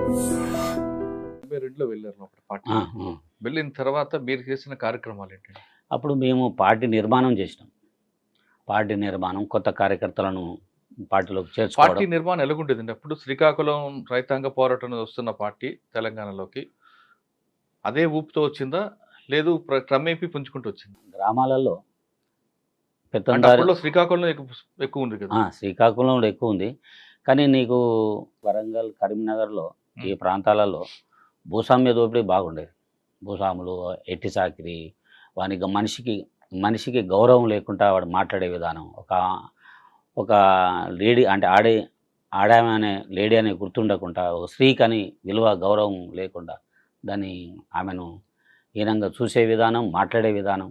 72లో వెళ్ళారు అప్పుడు పార్టీ. ఆ, ఆ. వెళ్ళిన తర్వాత మీరు చేసిన కార్యక్రమాలు ఏంటండి? అప్పుడు మేము పార్టీ నిర్మాణం చేసినాం. పార్టీ నిర్మాణం, కొత్త కార్యకర్తలను పార్టీలోకి పార్టీ చేర్చుకోవడం. నిర్మాణం ఎలాగుండేదండి? అప్పుడు శ్రీకాకుళం రైతాంగ పోరాటం వస్తున్న పార్టీ తెలంగాణలోకి అదే ఊపుతో వచ్చిందా? లేదు క్రమేపీ పుంజుకుంటూ వచ్చిందా? గ్రామాలలో అంటే పెత్తందారి అప్పట్లో శ్రీకాకుళం ఎక్కువ ఉంది కదా. శ్రీకాకుళంలో ఎక్కువ ఉంది. కానీ నీకు వరంగల్, కరీంనగర్లో ఈ ప్రాంతాలలో భూస్వామ్య దోపిడీ బాగుండేది. భూస్వాములు, ఎట్టి చాకిరి, వానికి మనిషికి గౌరవం లేకుండా వాడు మాట్లాడే విధానం, ఒక లేడీ అంటే ఆడామె అనే లేడీ అనే గుర్తుండకుండా, ఒక స్త్రీకని విలువ గౌరవం లేకుండా ఆమెను హీనంగా చూసే విధానం, మాట్లాడే విధానం.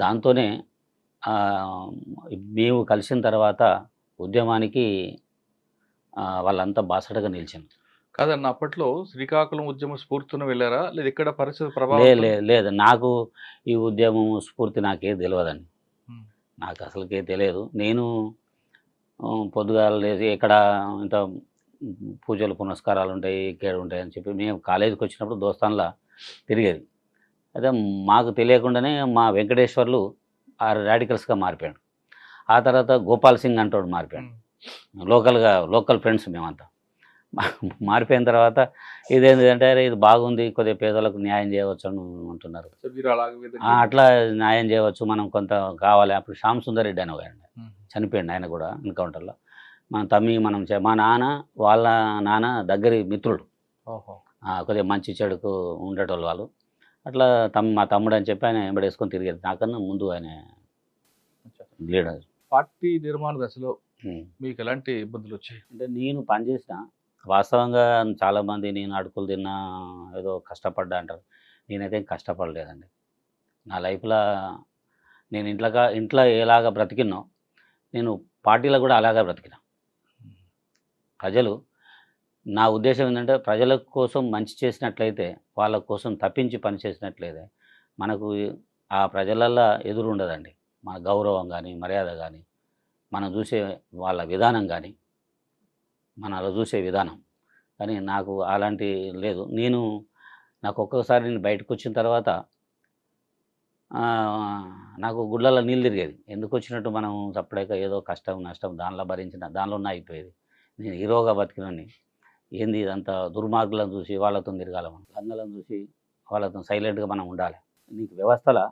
దాంతోనే మేము కలిసిన తర్వాత ఉద్యమానికి వాళ్ళంతా బాసటగా నిలిచాను. కాదన్న అప్పట్లో శ్రీకాకుళం ఉద్యమ స్ఫూర్తితో వెళ్ళారా? లేదా ఇక్కడ పరిస్థితి ప్రభావం? లేదు, నాకు ఈ ఉద్యమం స్ఫూర్తి నాకే తెలియదండి. నాకు అసలుకే తెలియదు. నేను పొద్దుగాల లేచి ఎక్కడ ఇంత పూజలు పునస్కారాలు ఉంటాయి, ఇక్కడ ఉంటాయి అని చెప్పి మేము కాలేజీకి వచ్చినప్పుడు దోస్తాన్లా తిరిగేది. అయితే మాకు తెలియకుండానే మా వెంకటేశ్వర్లు ఆ రాడికల్స్గా మారిపోయాడు. ఆ తర్వాత గోపాల్ సింగ్ అంటోడు మారిపోయాడు. లోకల్ ఫ్రెండ్స్ మేమంతా. మారిపోయిన తర్వాత ఇదేంటంటే ఇది బాగుంది, కొద్దిగా పేదలకు న్యాయం చేయవచ్చు అని అంటున్నారు. అట్లా న్యాయం చేయవచ్చు, మనం కొంత కావాలి. అప్పుడు శ్యామ్ సుందర్ రెడ్డి అని ఒక చనిపోయాడు, ఆయన కూడా ఎన్కౌంటర్లో. మా నాన్న వాళ్ళ నాన్న దగ్గరి మిత్రుడు, కొద్దిగా మంచి చెడుకు ఉండేటోళ్ళు వాళ్ళు. అట్లా మా తమ్ముడు అని చెప్పి ఆయన వెంబడేసుకొని తిరిగేది. నాకన్నా ముందు ఆయన లీడర్. పార్టీ నిర్మాణ దశలో మీకు ఎలాంటి ఇబ్బందులు వచ్చాయి? అంటే నేను పనిచేసిన వాస్తవంగా చాలామంది నేను అడుగులు తిన్నా, ఏదో కష్టపడ్డా అంటారు. నేనైతే కష్టపడలేదండి. నా లైఫ్లో నేను ఇంట్లో ఎలాగ బ్రతికినో నేను పార్టీలో కూడా అలాగే బ్రతికినా. నా ఉద్దేశం ఏంటంటే ప్రజల కోసం మంచి చేసినట్లయితే, వాళ్ళ కోసం తప్పించి పని చేసినట్లయితే మనకు ఆ ప్రజలల్లో ఎదురు ఉండదండి. మన గౌరవం కానీ, మర్యాద కానీ, మనం చూసే వాళ్ళ విధానం కానీ, మనలో చూసే విధానం కానీ నాకు అలాంటి లేదు. నాకు ఒక్కొక్కసారి నేను బయటకు వచ్చిన తర్వాత నాకు గుళ్ళల్లో నీళ్ళు తిరిగేది. ఎందుకు వచ్చినట్టు మనం సపరేక ఏదో కష్టం నష్టం దానిలో భరించిన దానిలోనే అయిపోయేది. నేను హీరోగా బతికినని ఏంది ఇదంతా దుర్మార్గులను చూసి వాళ్ళతో తిరగాలి, మనం లంగలను చూసి వాళ్ళతో సైలెంట్గా మనం ఉండాలి. నీకు వ్యవస్థలో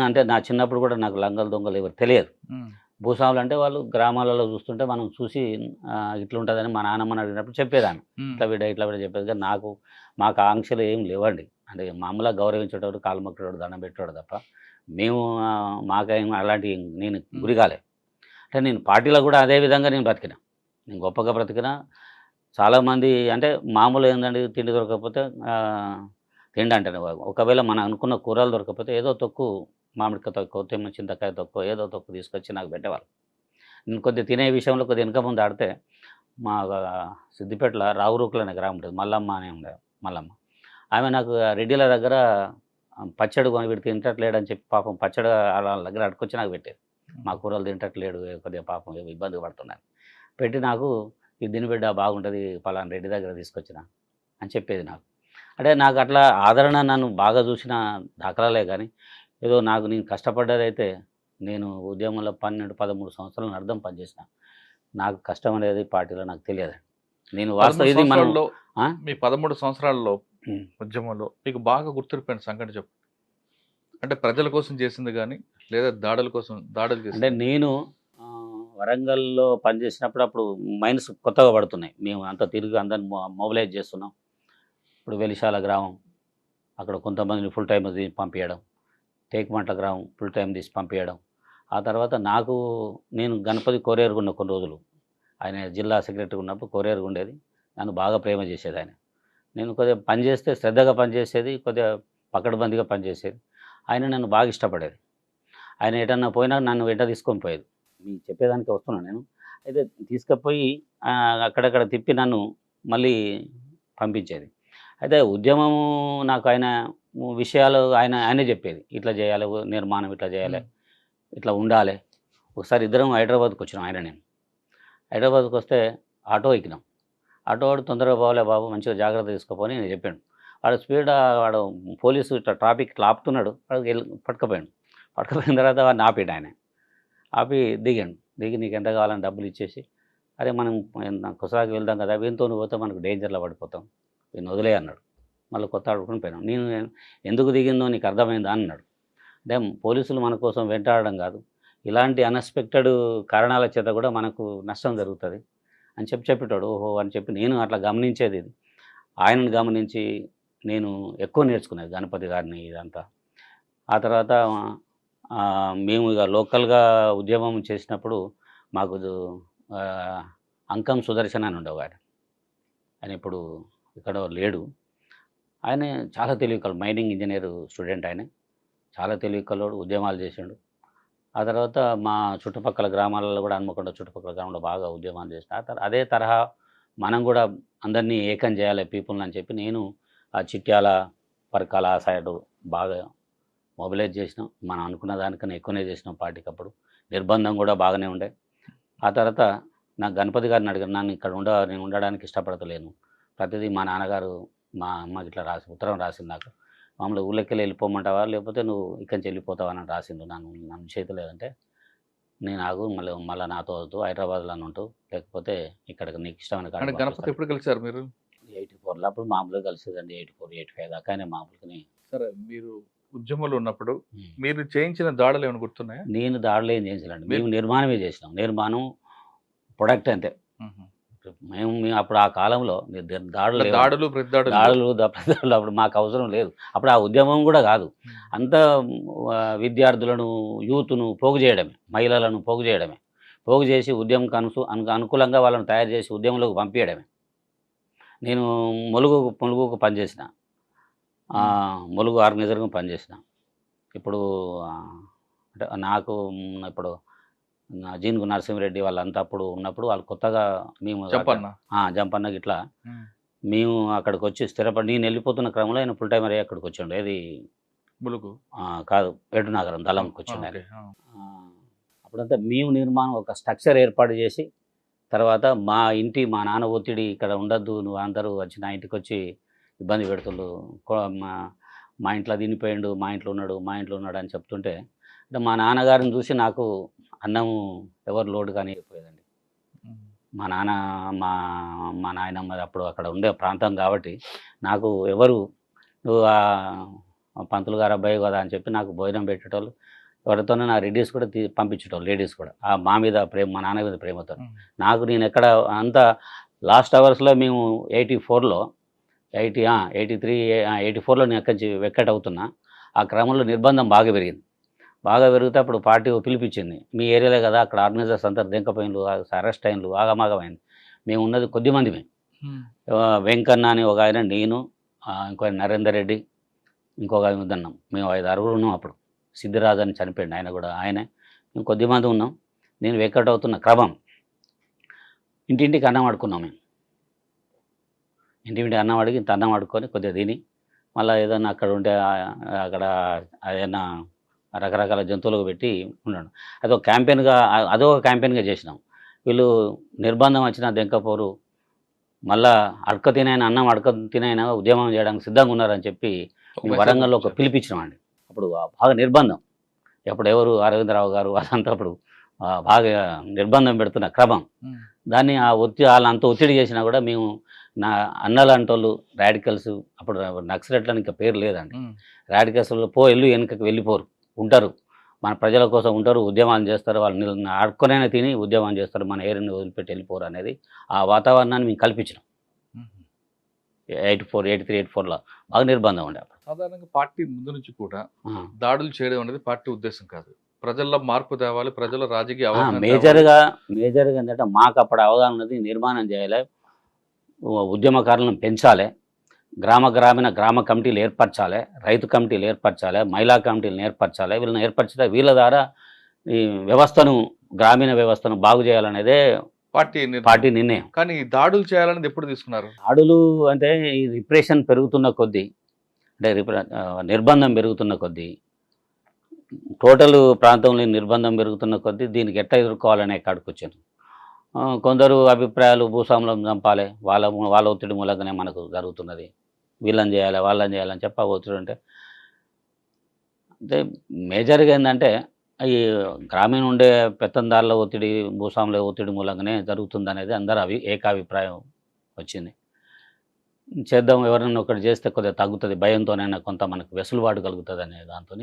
అంటే నా చిన్నప్పుడు కూడా నాకు లంగలు దొంగలు ఎవరు తెలియదు. భూస్వాములు అంటే వాళ్ళు గ్రామాలలో చూస్తుంటే మనం చూసి ఇట్లుంటుందని మా నాన్నమ్మని అడిగినప్పుడు చెప్పేదాన్ని, ఇట్లా విడ చెప్పేది. కానీ మాకు ఆంక్షలు ఏం లేవండి. అంటే మామూలుగా గౌరవించేటోడు, కాలు మొక్కేటోడు, దండం పెట్టేవాడు తప్ప మేము మాకేం అలాంటి నేను గురిగాలే. అంటే నేను పార్టీలో కూడా అదే విధంగా నేను బ్రతికినా. నేను గొప్పగా బ్రతికినా. చాలామంది అంటే మామూలు ఏంటంటే తిండి దొరకకపోతే తిండి అంటే ఒకవేళ మనం అనుకున్న కూరలు దొరకకపోతే ఏదో తొక్కు, మామిడికాయ తొక్కు, చింతకాయ తొక్కు, ఏదో తొక్కు తీసుకొచ్చి నాకు పెట్టేవాళ్ళు. నేను కొద్దిగా తినే విషయంలో కొద్దిగా వెనక ముందు ఆడితే మా సిద్దిపేటలో రావురూకులు అనే గ్రామం ఉంటుంది, మల్లమ్మ అనే ఉండే మల్లమ్మ. ఆమె నాకు రెడ్డిల దగ్గర పచ్చడి కొని వీడు తింటట్లేడని చెప్పి పాపం పచ్చడి వాళ్ళ దగ్గర అడుకొచ్చి నాకు పెట్టేది. మా కూరలు తింటట్లేడు, కొద్దిగా పాపం ఇబ్బంది పడుతున్నాను పెట్టి నాకు ఇది దీని బిడ్డ బాగుంటుంది, పలానా రెడ్డి దగ్గర తీసుకొచ్చిన అని చెప్పేది నాకు. అంటే నాకు అట్లా ఆదరణ నన్ను బాగా చూసిన దాఖలాలే. కానీ ఏదో నేను కష్టపడ్డదైతే నేను ఉద్యమంలో 12-13 సంవత్సరాలను అర్థం పనిచేసిన. నాకు కష్టం అనేది పార్టీలో నాకు తెలియదు. నేను వాస్తవం ఇది మీ 13 సంవత్సరాల్లో ఉద్యమంలో మీకు బాగా గుర్తుండిపోయిన సంఘటన చెప్పు. అంటే ప్రజల కోసం చేసింది కానీ లేదా దాడులు చేసింది? అంటే నేను వరంగల్లో పనిచేసినప్పుడు అప్పుడు మైన్స్ కొత్తగా పడుతున్నాయి. మేము అంతా తిరిగి అందరిని మొబిలైజ్ చేస్తున్నాం. ఇప్పుడు వెలిశాల గ్రామం, అక్కడ కొంతమందిని ఫుల్ టైం తీసి పంపించడం, టేకుమంట్ల గ్రామం ఫుల్ టైం తీసి పంపించడం. ఆ తర్వాత నేను గణపతి కొరియర్గా ఉన్న కొన్ని రోజులు, ఆయన జిల్లా సెక్రటరీ ఉన్నప్పుడు కొరియర్గా ఉండేది. నన్ను బాగా ప్రేమ చేసేది ఆయన. నేను కొద్దిగా పనిచేస్తే శ్రద్ధగా పనిచేసేది, కొద్దిగా పకడ్బందీగా పనిచేసేది. ఆయన నన్ను బాగా ఇష్టపడేది. ఆయన ఎటన్నా పోయినా నన్ను వెంట తీసుకొని పోయేది. మీకు చెప్పేదానికి వస్తున్నాను నేను. అయితే తీసుకుపోయి అక్కడక్కడ తిప్పి నన్ను మళ్ళీ పంపించేది. అయితే ఉద్యమము నాకు ఆయన విషయాలు ఆయనే చెప్పేది. ఇట్లా చేయాలి, నిర్మాణం ఇట్లా చేయాలి, ఇట్లా ఉండాలి. ఒకసారి ఇద్దరం హైదరాబాద్కి వచ్చినాం, నేను హైదరాబాద్కి వస్తే ఆటో ఎక్కినాం. ఆటో వాడు తొందరగా పోవాలే బాబు, మంచిగా జాగ్రత్త తీసుకోపోని నేను చెప్పాను. వాడు స్పీడ్ వాడు పోలీసు ఇట్లా ట్రాఫిక్ ఇట్లా ఆపుతున్నాడు, వాడు పట్టుకుపోయాడు. పట్టుకుపోయిన తర్వాత వాడిని ఆపాడు ఆయన. ఆపి దిగాడు. దిగి నీకు ఎంత కావాలని డబ్బులు ఇచ్చేసి, అరే మనం కుసరాకి వెళ్దాం కదా, వీనితో పోతే మనకు డేంజర్లో పడిపోతాం, వీడిని వదిలే అన్నాడు. మళ్ళీ కొత్త ఆడుకుని పోయినాం. నేను ఎందుకు దిగిందో నీకు అర్థమైందా అన్నాడు. అంటే పోలీసులు మన కోసం వెంటాడడం కాదు, ఇలాంటి అన్ఎక్స్పెక్టెడ్ కారణాల చేత కూడా మనకు నష్టం జరుగుతుంది అని చెప్పేటాడు. ఓహో అని చెప్పి నేను అట్లా గమనించేది. ఇది ఆయనను గమనించి నేను ఎక్కువ నేర్చుకునేది గణపతి గారిని ఇదంతా. ఆ తర్వాత మేము ఇక లోకల్గా ఉద్యమం చేసినప్పుడు మాకు అంకం సుదర్శన్ అని ఉండేవాడు. ఆయన ఇప్పుడు ఇక్కడ లేడు. ఆయన చాలా తెలివికలు, మైనింగ్ ఇంజనీర్ స్టూడెంట్. ఆయన చాలా తెలివికలోడు, ఉద్యమాలు చేసిండు. ఆ తర్వాత మా చుట్టుపక్కల గ్రామాలలో కూడా, హన్మకొండ చుట్టుపక్కల గ్రామంలో బాగా ఉద్యమాలు చేసిన. అదే తరహా మనం కూడా అందరినీ ఏకం చేయాలి పీపుల్ని అని చెప్పి నేను ఆ చిట్యాల పరకాల ఆ సైడ్ బాగా మొబిలైజ్ చేసినాం. మనం అనుకున్న దానికన్నా ఎక్కువనే చేసినాం పార్టీకి. అప్పుడు నిర్బంధం కూడా బాగానే ఉండే. ఆ తర్వాత నాకు గణపతి గారిని అడిగాను, నన్ను ఇక్కడ నేను ఉండడానికి ఇష్టపడతలేను, ప్రతిదీ మా నాన్నగారు మా అమ్మకి ఇట్లా ఉత్తరం రాసింది నాకు, మామూలు ఊళ్ళకెళ్ళి వెళ్ళిపోమంటావా లేకపోతే నువ్వు ఇక్కడి నుంచి వెళ్ళిపోతావా అని రాసిండు. నన్ను చేతులేదంటే నేను ఆగు, మళ్ళీ నాతో వద్దు, హైదరాబాద్లో ఉంటూ, లేకపోతే ఇక్కడికి నీకు ఇష్టమైన కాడ. గణపతి ఎప్పుడు కలిసారు మీరు? 84లో అప్పుడు మామూలుగా కలిసేదండి. 84, 85 దాకానే మామూలుగానే. సరే, మీరు ఉద్యమంలో ఉన్నప్పుడు మీరు చేయించిన దాడులు ఏమైనా గుర్తున్నాయా? నేను దాడులు ఏం చేయించలేండి, మేము నిర్మాణమే చేసినాం. నిర్మాణం ప్రొడక్ట్ అంతే. మేము అప్పుడు ఆ కాలంలో దాడులు అప్పుడు మాకు అవసరం లేదు. అప్పుడు ఆ ఉద్యమం కూడా కాదు, అంత విద్యార్థులను, యూత్ను పోగు చేయడమే, మహిళలను పోగు చేయడమే, పోగు చేసి ఉద్యమంకి అనుకూలంగా వాళ్ళని తయారు చేసి ఉద్యమంలోకి పంపించడమే. నేను ములుగుకు పనిచేసిన, ములుగు ఆర్గనైజర్గా పనిచేసిన. ఇప్పుడు అంటే నాకు ఇప్పుడు జీన్గు నరసింహరెడ్డి వాళ్ళంతా అప్పుడు ఉన్నప్పుడు వాళ్ళు కొత్తగా మేము జంపన్నకి ఇట్లా మేము అక్కడికి వచ్చి స్థిరపడి, నేను వెళ్ళిపోతున్న క్రమంలో ఆయన ఫుల్ టైమర్ అయ్యి అక్కడికి వచ్చాడు. ఏది ములుగు కాదు, ఏటునగరం దళంకి వచ్చాడు ఆయన. అప్పుడంతా మేము నిర్మాణం ఒక స్ట్రక్చర్ ఏర్పాటు చేసి, తర్వాత మా నాన్న ఒత్తిడి ఇక్కడ ఉండద్దు, నువ్వు అందరూ వచ్చి నా ఇంటికి వచ్చి ఇబ్బంది పెడుతుండు, మా ఇంట్లో తినిపోయిండు, మా ఇంట్లో ఉన్నాడు అని చెప్తుంటే, అంటే మా నాన్నగారిని చూసి నాకు అన్నం ఎవరు లోటు కానీ అయిపోయేదండి. మా నాన్న మా నాయనమ్మ అప్పుడు అక్కడ ఉండే ప్రాంతం కాబట్టి నాకు ఎవరు, నువ్వు పంతులు గారు అబ్బాయి కదా అని చెప్పి నాకు భోజనం పెట్టేటోళ్ళు. ఎవరితోనూ నా రెడ్డిస్ కూడా పంపించేటోళ్ళు, లేడీస్ కూడా. మా మీద ప్రేమ, మా నాన్న మీద ప్రేమతో నాకు నేను ఎక్కడ అంత లాస్ట్ అవర్స్లో మేము 84లో 84లో నేను ఎక్కడి వెక్కట్ అవుతున్నా. ఆ క్రమంలో నిర్బంధం బాగా పెరిగితే అప్పుడు పార్టీ పిలిపించింది, మీ ఏరియాలో కదా, అక్కడ ఆర్గనైజర్స్ అంతా దెంకపోయిన్లు, అరెస్ట్ అయిన్లు, ఆగమాగమైంది. మేము ఉన్నది కొద్దిమందిమే. వెంకన్న అని ఒక ఆయన, నేను, ఇంకో నరేందర్ రెడ్డి, ఇంకొక ఆయన ఉన్నాం. మేము 5-6 ఉన్నాం అప్పుడు. సిద్ధిరాజు అని చనిపోయింది ఆయన కూడా, ఆయనే. మేము కొద్దిమంది ఉన్నాం. నేను వెక్కట్ అవుతున్న క్రమం ఇంటింటికి అన్నం ఆడుకున్నాం. మేము ఇంటింటి అన్నం అడిగి ఇంత అన్నం ఆడుకొని కొద్దిగా తిని, మళ్ళీ ఏదన్నా అక్కడ ఉంటే అక్కడ ఏదైనా రకరకాల జంతువులకు పెట్టి ఉన్నాడు. అదొక క్యాంపెయిన్గా చేసినాం. వీళ్ళు నిర్బంధం వచ్చినా దెంకపోరు, మళ్ళా అన్నం అడక తినైనా ఉద్యమం చేయడానికి సిద్ధంగా ఉన్నారని చెప్పి వరంగల్లో ఒక పిలిపించినామండి. అప్పుడు బాగా నిర్బంధం, అప్పుడు ఎవరు అరవిందరావు గారు అదంతా అప్పుడు బాగా నిర్బంధం పెడుతున్న క్రమం. దాన్ని వాళ్ళంత ఒత్తిడి చేసినా కూడా మేము నా అన్నలు అంటోళ్ళు రాడికల్స్, అప్పుడు నక్సలెట్లని ఇంకా పేరు లేదండి, రాడికల్స్ వెనుకకి వెళ్ళిపోరు, ఉంటారు, మన ప్రజల కోసం ఉంటారు, ఉద్యమాలు చేస్తారు, వాళ్ళు ఆడుకొనైనా తిని ఉద్యమం చేస్తారు, మన ఏరియాని వదిలిపెట్టి వెళ్ళిపోరు అనేది ఆ వాతావరణాన్ని మేము కల్పించినాం. 84, 83, 84లో బాగా నిర్బంధం ఉండే. సాధారణంగా పార్టీ ముందు నుంచి కూడా దాడులు చేయడం అనేది పార్టీ ఉద్దేశం కాదు, ప్రజల్లో మార్పు తేవాలి, ప్రజల రాజకీయ అవగాహన. మేజర్గా ఏంటంటే మాకు అప్పుడు అవగాహన ఉన్నది, నిర్మాణం చేయాలి, ఉద్యమకారులను పెంచాలి, గ్రామ కమిటీలు ఏర్పరచాలి, రైతు కమిటీలు ఏర్పరచాలి, మహిళా కమిటీలను ఏర్పరచాలి. వీళ్ళని ఏర్పరిచితే వీళ్ళ ద్వారా ఈ గ్రామీణ వ్యవస్థను బాగు చేయాలనేదే పార్టీ నిర్ణయం. కానీ దాడులు చేయాలనేది ఎప్పుడు తీసుకున్నారు? దాడులు అంటే ఈ రిప్రెషన్ పెరుగుతున్న కొద్దీ, అంటే నిర్బంధం పెరుగుతున్న కొద్దీ, టోటల్ ప్రాంతంలో నిర్బంధం పెరుగుతున్న కొద్దీ దీనికి ఎట్లా ఎదుర్కోవాలనే కాడికి వచ్చాను. కొందరు అభిప్రాయాలు భూస్వాములను చంపాలి, వాళ్ళ ఒత్తిడి మూలంగానే మనకు జరుగుతున్నది, వీళ్ళని చేయాలి వాళ్ళని చేయాలని చెప్పి ఆ ఒత్తిడి ఉంటే, అంటే మేజర్గా ఏంటంటే ఈ గ్రామీణ ఉండే పెత్తందారుల ఒత్తిడి, భూస్వాముల ఒత్తిడి మూలంగానే జరుగుతుందనేది అందరూ ఏకాభిప్రాయం వచ్చింది. చేద్దాం, ఎవరైనా ఒకటి చేస్తే కొద్దిగా తగ్గుతుంది, భయంతోనైనా కొంత మనకు వెసులుబాటు కలుగుతుంది అనే దాంతో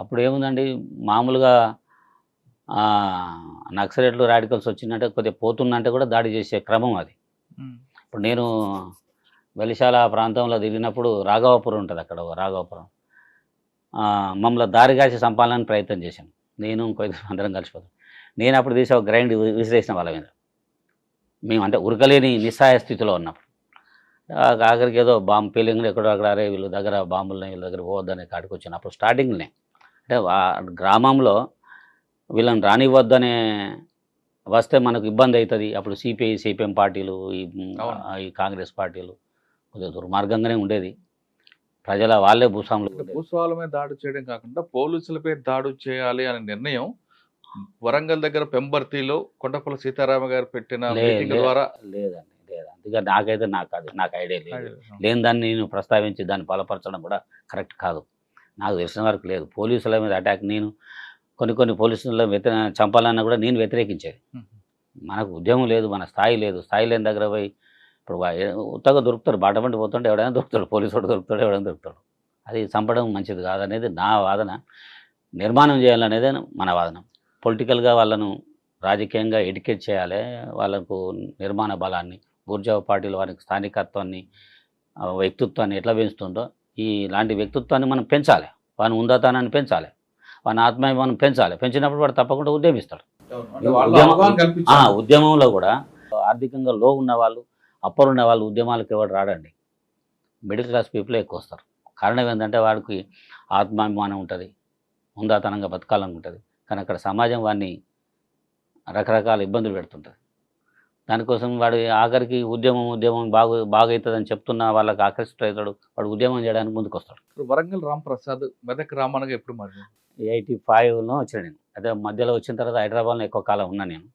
అప్పుడు ఏముందండి, మామూలుగా నక్సలైట్లు రాడికల్స్ వచ్చిందంటే కొద్దిగా పోతుందంటే కూడా దాడి చేసే క్రమం అది. ఇప్పుడు నేను వెలిశాల ప్రాంతంలో తిరిగినప్పుడు రాఘవాపురం ఉంటుంది, అక్కడ రాఘవాపురం మమ్మల్ని దారి కాసి చంపాలని ప్రయత్నం చేశాను, నేను ఇంకో అందరం కలిసిపోతాం. నేను అప్పుడు తీసి ఒక గ్రైండ్ విసిరేసిన వాళ్ళ మీద, మేము అంటే ఉరకలేని నిస్సహాయ స్థితిలో ఉన్నప్పుడు. ఆఖరికి ఏదో బాంబు పేలింగ్ ఎక్కడో అక్కడ, అరే వీళ్ళ దగ్గర బాంబులు వీళ్ళ దగ్గర పోవద్దనే కాడికి వచ్చాను అప్పుడు స్టార్టింగ్నే. అంటే గ్రామంలో వీళ్ళని రానివ్వద్దనే వస్తే మనకు ఇబ్బంది అవుతుంది. అప్పుడు సిపిఐ సిపిఎం పార్టీలు, ఈ కాంగ్రెస్ పార్టీలు కొద్దిగా దుర్మార్గంగానే ఉండేది. ప్రజల వాళ్ళే భూస్వాముల మీద దాడి చేయడం కాకుండా పోలీసులపై దాడి చేయాలి అనే నిర్ణయం వరంగల్ దగ్గర పెంబర్తిలో కొండపల్లి సీతారామ గారు పెట్టిన మీటింగ్ ద్వారా లేదండి. అందుకే నాకైతే నాకు ఐడియా లేదు. లేని దాన్ని నేను ప్రస్తావించి దాన్ని బలపరచడం కూడా కరెక్ట్ కాదు. నాకు తెలిసిన వరకు లేదు. పోలీసుల మీద అటాక్ నేను కొన్ని పోలీసుల చంపాలన్నా కూడా నేను వ్యతిరేకించేది. మనకు ఉద్యమం లేదు, మన స్థాయి లేదు. స్థాయి లేని దగ్గర పోయి ఇప్పుడు ఉత్తగా దొరుకుతారు, బాటబండి పోతుంటే ఎవడైనా దొరుకుతాడు, పోలీసు వాడు దొరుకుతాడు, ఎవడైనా దొరుకుతాడు. అది చంపడం మంచిది కాదనేది నా వాదన. నిర్మాణం చేయాలనేదే మన వాదన. పొలిటికల్గా వాళ్ళను రాజకీయంగా ఎడ్యుకేట్ చేయాలి, వాళ్ళకు నిర్మాణ బలాన్ని, బూర్జా పార్టీలు వారికి స్థానికత్వాన్ని, వ్యక్తిత్వాన్ని ఎట్లా పెంచుతుందో ఇలాంటి వ్యక్తిత్వాన్ని మనం పెంచాలి, వాని ఉందాతానాన్ని పెంచాలి, వాని ఆత్మాభిమానం పెంచాలి. పెంచినప్పుడు వాడు తప్పకుండా ఉద్యమిస్తాడు. ఉద్యమంలో కూడా ఆర్థికంగా లో ఉన్న వాళ్ళు, అప్పర్ ఉన్న వాళ్ళు ఉద్యమాలకు ఎవరు రాడండి. మిడిల్ క్లాస్ పీపుల్ ఎక్కువ వస్తారు. కారణం ఏంటంటే వాడికి ఆత్మాభిమానం ఉంటుంది, ఉందాతనంగా బతకాలనుకుంటుంది. కానీ అక్కడ సమాజం వాడిని రకరకాల ఇబ్బందులు పెడుతుంటుంది. దానికోసం వాడు ఆఖరికి ఉద్యమం బాగవుతుందని చెప్తున్న వాళ్ళకి ఆకర్షితుడవుతాడు, వాడు ఉద్యమం చేయడానికి ముందుకు వస్తాడు. వరంగల్ రాంప్రసాద్ మెదక్ రామన్నగా ఎప్పుడు మరి 85లో వచ్చిన నేను. అదే మధ్యలో వచ్చిన తర్వాత హైదరాబాద్లో ఎక్కువ కాలం ఉన్నా నేను.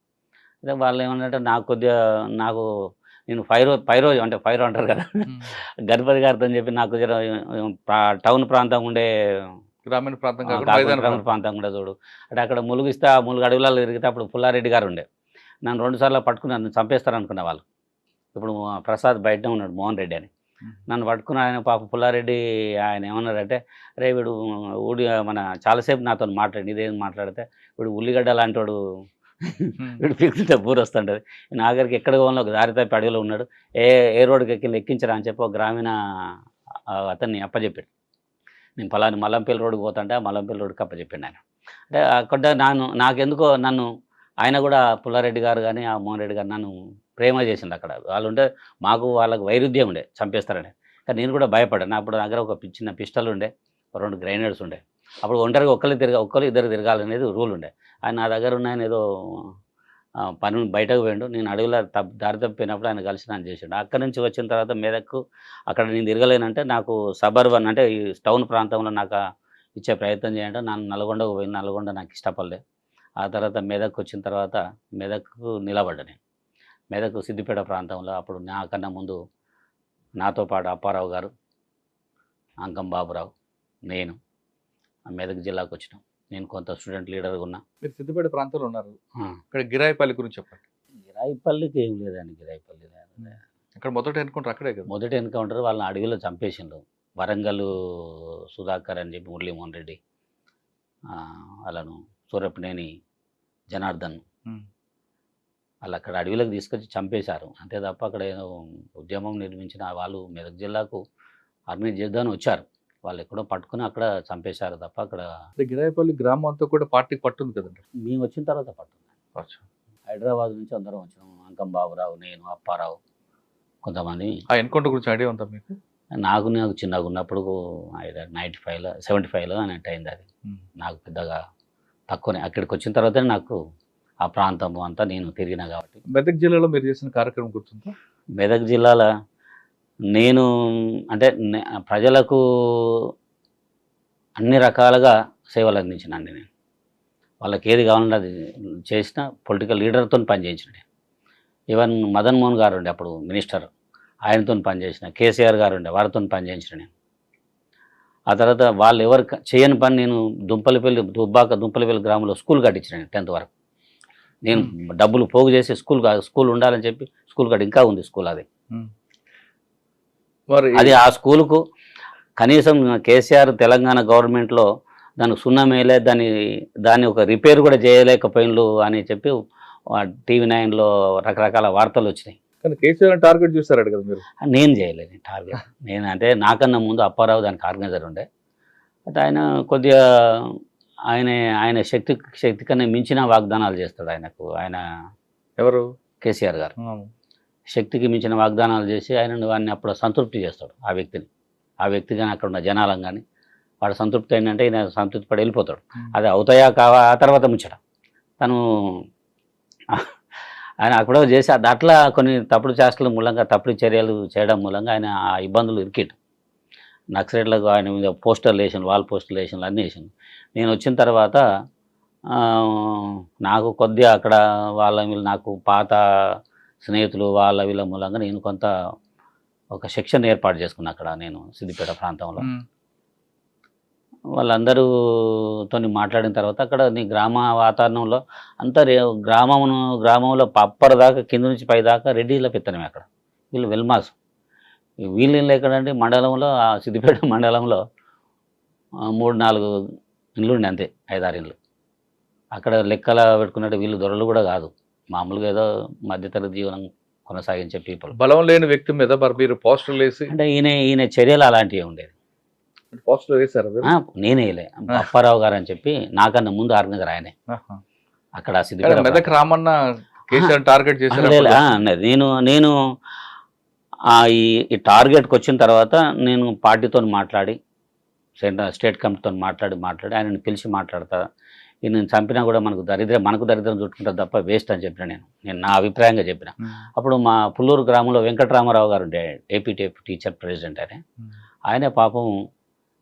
అదే వాళ్ళు ఏమన్నారంటే నాకు నేను ఫైరో అంటే ఫైరో అంటారు కదా, గణపతి గారితో చెప్పి నాకు టౌన్ ప్రాంతం ఉండే గ్రామీణ ప్రాంతం ప్రాంతం కూడా చూడు అంటే అక్కడ ములుగిస్తే ఆ ములుగు అడవులలో తిరిగితే అప్పుడు పుల్లారెడ్డి గారు ఉండే. నన్ను 2 సార్లు పట్టుకున్నాను, చంపేస్తారు అనుకున్న వాళ్ళు. ఇప్పుడు ప్రసాద్ బయటనే ఉన్నాడు, మోహన్ రెడ్డి అని. నన్ను పట్టుకున్న ఆయన పాప పుల్లారెడ్డి ఆయన ఏమన్నారంటే, రే వీడు మన చాలాసేపు నాతో మాట్లాడి ఇదేం మాట్లాడితే వీడు ఉల్లిగడ్డ లాంటి వాడు, వీడు పిక్కితే బూరు వస్తుంటుంది. నాగరికి ఎక్కడ పోవాలో ఒక దారి తప్పి అడవిలో ఉన్నాడు, ఏ రోడ్డుకి ఎక్కించరా అని చెప్పి ఒక గ్రామీణ అతన్ని అప్పచెప్పాడు. నేను ఫలాని మల్లంపల్లి రోడ్డుకి పోతుంటే ఆ మల్లంపల్లి రోడ్డుకి అప్పచెప్పాడు ఆయన. అంటే అక్కడ నాకెందుకో నన్ను ఆయన కూడా పుల్లారెడ్డి గారు కానీ ఆ మోహన్ రెడ్డి గారు నన్ను ప్రేమ చేసిండు. అక్కడ వాళ్ళు ఉంటే వాళ్ళకు వైరుధ్యం ఉండే, చంపేస్తారని. కానీ నేను కూడా భయపడ్డాను. అప్పుడు దగ్గర ఒక చిన్న పిస్టల్ ఉండే, 2 గ్రైనేడ్స్ ఉండే. అప్పుడు ఒంటరిగా ఒక్కరు ఇద్దరు తిరగాలనేది రూల్ ఉండే. ఆయన నా దగ్గర ఉన్నాయని ఏదో పని బయటకు పోయిండు. నేను అడవిలో దారి తప్పిపోయినప్పుడు ఆయన కలిసి నన్ను చేసిండు. అక్కడి నుంచి వచ్చిన తర్వాత మెదక్కు అక్కడ నేను తిరగలేనంటే నాకు సబర్బన్ అంటే ఈ టౌన్ ప్రాంతంలో నాకు ఇచ్చే ప్రయత్నం చేయంటే నన్ను నల్గొండకు పోయింది. నల్గొండ నాకు ఇష్టపడలే. ఆ తర్వాత మెదక్ వచ్చిన తర్వాత మెదక్కు నిలబడ్డా నేను. మెదక్ సిద్దిపేట ప్రాంతంలో అప్పుడు నాకన్నా ముందు నాతో పాటు అప్పారావు గారు, అంకం బాబురావు, నేను మెదక్ జిల్లాకు వచ్చినాం. నేను కొంత స్టూడెంట్ లీడర్గా ఉన్నా. మీరు సిద్దిపేట ప్రాంతంలో ఉన్నారు. ఇక్కడ గిరాయిపల్లి గురించి చెప్పండి. గిరాయిపల్లికి ఏం లేదండి. గిరాయిపల్లి ఇక్కడ మొదటి ఎన్కౌంటర్ అక్కడే కదా. మొదటి ఎన్కౌంటర్ వాళ్ళని అడవిలో చంపేసిండు. వరంగల్ సుధాకర్ అని చెప్పి మురళీమోహన్ రెడ్డి, వాళ్ళను సూరపనేని జనార్దన్ వాళ్ళు అక్కడ అడవిలోకి తీసుకొచ్చి చంపేశారు అంతే తప్ప అక్కడ ఏదో ఉద్యమం నిర్మించిన వాళ్ళు మెదక్ జిల్లాకు ఆర్మీ చేద్దామని వచ్చారు. వాళ్ళు ఎక్కడో పట్టుకుని అక్కడ చంపేశారు తప్ప అక్కడ గిరాయిపల్లి గ్రామం అంతా కూడా పార్టీకి పట్టుంది కదండి. మేము వచ్చిన తర్వాత పట్టుంది. హైదరాబాద్ నుంచి అందరం వచ్చినాము. అంకం బాబురావు, నేను, అప్పారావు, కొంతమంది. ఆ ఎన్కౌంటర్ గురించి ఐడియా ఉందా మీకు? నాకు చిన్నగా ఉన్నప్పుడు 95లో 75లో అన్నట్టు అయింది. అది నాకు పెద్దగా తక్కువనే. అక్కడికి వచ్చిన తర్వాత నాకు ఆ ప్రాంతం అంతా నేను తిరిగినా కాబట్టి. మెదక్ జిల్లాలో మీరు చేసిన కార్యక్రమం గుర్తుందా? మెదక్ జిల్లాలో నేను అంటే ప్రజలకు అన్ని రకాలుగా సేవలు అందించినండి. నేను వాళ్ళకి ఏది కావాలంటే అది చేసిన పొలిటికల్ లీడర్తో పనిచేయించిన. ఈవెన్ మదన్ మోహన్ గారు ఉండే అప్పుడు మినిస్టర్, ఆయనతో పనిచేసిన, కేసీఆర్ గారు ఉండే వారితో పనిచేయించిన నేను. ఆ తర్వాత వాళ్ళు ఎవరు చేయని పని నేను దుంపలపల్లి గ్రామంలో స్కూల్ కట్టించిన నేను 10th వరకు. నేను డబ్బులు పోగు చేసి స్కూల్ ఉండాలని చెప్పి స్కూల్ కట్టి ఇంకా ఉంది స్కూల్ అది. అది ఆ స్కూలుకు కనీసం కేసీఆర్ తెలంగాణ గవర్నమెంట్లో దానికి సున్నం వేయలే, దాన్ని ఒక రిపేర్ కూడా చేయలేకపోయినలు అని చెప్పి టీవీ 9లో రకరకాల వార్తలు వచ్చినాయి. కానీ కేసీఆర్ టార్గెట్ చేస్తారట కదా మీరు? నేను చేయలేదు టార్గెట్. నేను అంటే నాకన్నా ముందు అప్పారావు దానికి ఆర్గనైజర్ ఉండే. అంటే ఆయన కొద్దిగా ఆయన శక్తి కన్నా మించిన వాగ్దానాలు చేస్తాడు. ఆయన ఎవరు? కేసీఆర్ గారు శక్తికి మించిన వాగ్దానాలు చేసి వాడిని అప్పుడు సంతృప్తి చేస్తాడు. ఆ వ్యక్తి కానీ అక్కడ ఉన్న జనాలం కానీ వాడు సంతృప్తి ఏంటంటే ఈయన సంతృప్తి పడి వెళ్ళిపోతాడు. అది అవుతాయా కావా ఆ తర్వాత ముచ్చట. తను ఆయన అక్కడ చేసి అట్లా కొన్ని తప్పుడు చేష్టల మూలంగా, తప్పుడు చర్యలు చేయడం మూలంగా ఆయన ఆ ఇబ్బందులు ఇరికిట్టు. నక్సలైట్లకు ఆయన మీద పోస్టర్లు వేసాను, వాల్ పోస్టర్లు వేసాను, అన్నీ వేసాను. నేను వచ్చిన తర్వాత నాకు కొద్దిగా అక్కడ నాకు పాత స్నేహితులు వీళ్ళ మూలంగా నేను కొంత ఒక సెక్షన్ ఏర్పాటు చేసుకున్నాను అక్కడ నేను సిద్దిపేట ప్రాంతంలో. వాళ్ళందరూతో మాట్లాడిన తర్వాత అక్కడ నీ గ్రామ వాతావరణంలో అంతా గ్రామంలో అప్పటిదాకా కింద నుంచి పైదాకా రెడ్డిల పెత్తనమే. అక్కడ వీళ్ళు వెల్మాస్. వీళ్ళు ఎక్కడంటే మండలంలో సిద్దిపేట మండలంలో 3-4 ఇళ్ళు ఉండే, అంతే 5-6 ఇళ్ళు. అక్కడ లెక్కల పెట్టుకున్నట్టు వీళ్ళు దొరలు కూడా కాదు, మామూలుగా ఏదో మధ్యతరగతి జీవనం కొనసాగించే పీపుల్. బలం లేని వ్యక్తి మీద మీరు పోస్టర్లు వేసి అంటే ఈయన చర్యలు అలాంటివి ఉండేది. పోస్టర్లు వేసారు? నేనే వేయలే, అప్పారావు గారు అని చెప్పి నాకన్నా ముందు ఆర్గనైజర్ ఆయనే. అక్కడ సిద్దిపేట మెదక్ రామన్న కేసీఆర్ టార్గెట్ చేశారు. నేను ఈ టార్గెట్కి వచ్చిన తర్వాత నేను పార్టీతో మాట్లాడి, స్టేట్ కమిటీతో మాట్లాడి ఆయనను పిలిచి మాట్లాడతా, నేను చంపినా కూడా మనకు దరిద్రం చుట్టుకుంటారు తప్ప వేస్ట్ అని చెప్పిన. నేను నా అభిప్రాయంగా చెప్పిన. అప్పుడు మా పుల్లూరు గ్రామంలో వెంకటరామారావు గారు ఉండే, ఏపీ టీచర్ ప్రెసిడెంట్ ఆయనే పాపం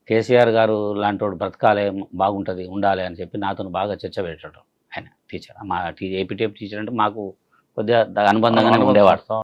కేసీఆర్ గారు లాంటి వాడు బ్రతకాలే, బాగుంటుంది, ఉండాలి అని చెప్పి నాతో బాగా చర్చ పెట్టాడు ఆయన టీచర్. మా ఏపీ టీచర్ అంటే మాకు కొద్దిగా అనుబంధంగానే ఉండేవాడు.